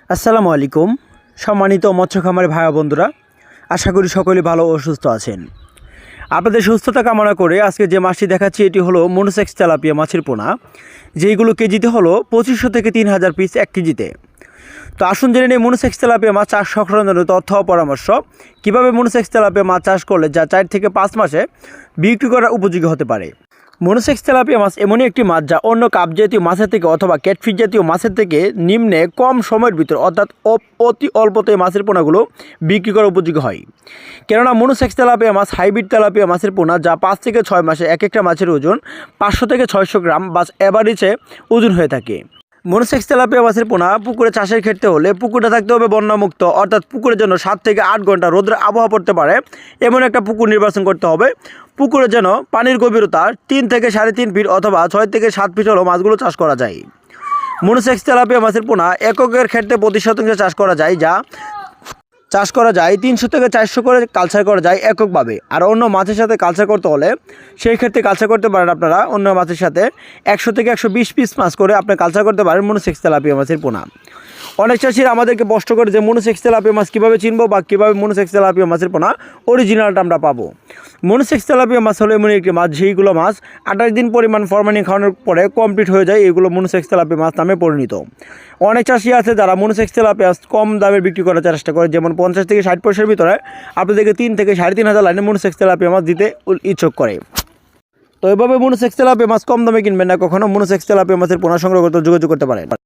আসসালামু আলাইকুম সম্মানিত মৎস্য খামারি ভাই বন্ধুরা, আশা করি সকলেই ভালো ও সুস্থ আছেন। আপনাদের সুস্থতা কামনা করে আজকে যে মাছটি দেখাচ্ছি এটি হলো মনোসেক্স তেলাপিয়া মাছের পোনা, যেইগুলো কেজিতে হলো 2500 থেকে 3000 পিস 1 কেজিতে। তো আসুন জেনে নিই মনোসেক্স তেলাপিয়া মাছ চাষ সংক্রান্ত তথ্য ও পরামর্শ। কীভাবে মনোসেক্স তেলাপিয়া মাছ চাষ করলে যা 4 থেকে 5 মাসে বিক্রি করার উপযোগী হতে পারে। মনোসেক্স তেলাপিয়া মাছ এমনই একটি মাছ যা অন্য কাপ জাতীয় মাছের থেকে অথবা ক্যাটফিশ জাতীয় মাছের থেকে নিম্নে কম সময়ের ভিতর অর্থাৎ অতি অল্পতে মাছের পোনাগুলো বিক্রি করার উপযোগী হয়। কেননা মনোসেক্স তেলাপিয়া মাছ হাইব্রিড তেলাপিয়া মাছের পোনা যা 5 থেকে 6 মাসে এক একটা মাছের ওজন 500 থেকে 600 গ্রাম বা অ্যাভারেজে ওজন হয়ে থাকে। মনোসেক্স তেলাপিয়া মাছের পোনা পুকুরে চাষের ক্ষেত্রে হলে পুকুরটা থাকতে হবে বন্যামুক্ত, অর্থাৎ পুকুরের জন্য 7 থেকে 8 ঘন্টা রোদের আবহাওয়া পড়তে পারে এমন একটা পুকুর নির্বাচন করতে হবে। পুকুরে যেন পানির গভীরতা 3 থেকে 3.5 ফিট অথবা 6 থেকে 7 ফিট হলেও মাছগুলো চাষ করা যায়। মনোসেক্স তেলাপিয়া মাছের পোনা এককের ক্ষেত্রে প্রতি শতাংশে চাষ করা যায়, 300 থেকে 400 করে কালচার করা যায় এককভাবে। আর অন্য মাছের সাথে কালচার করতে হলে সেই ক্ষেত্রে কালচার করতে পারেন আপনারা অন্য মাছের সাথে 100 থেকে 120 পিস মাছ করে আপনি কালচার করতে পারেন মনোসেক্স তেলাপিয়া মাছের পোনা। অনেক চাষিরা আমাদেরকে প্রশ্ন করে যে মনোসেক্স তেলাপিয়া মাছ কীভাবে চিনবো বা কীভাবে মনোসেক্স তেলাপিয়া মাছের পোনা অরিজিনালটা আমরা পাবো। মনোসেক্স তেলাপিয়া মাছ হলো এমন একটি মাছ যেইগুলো মাছ 28 দিন পরিমাণ ফরমালিন খাওয়ানোর পরে কমপ্লিট হয়ে যায়, এগুলো মনোসেক্স তেলাপিয়া মাছ নামে পরিণত। অনেক চাষি আছে যারা মনোসেক্স তেলাপিয়া কম দামে বিক্রি করার চেষ্টা করে, যেমন 50 থেকে 60 পয়সার ভিতরে আপনাদেরকে 3 থেকে 3,500 লাইনে মনোসেক্স তেলাপিয়া মাছ দিতে ইচ্ছুক করে। তো এভাবে মনোসেক্স তেলাপিয়া মাছ কম দামে কিনবেন না, কখনো মনোসেক্স তেলাপিয়া মাছের পোনা সংগ্রহ করতে যোগাযোগ করতে পারেন।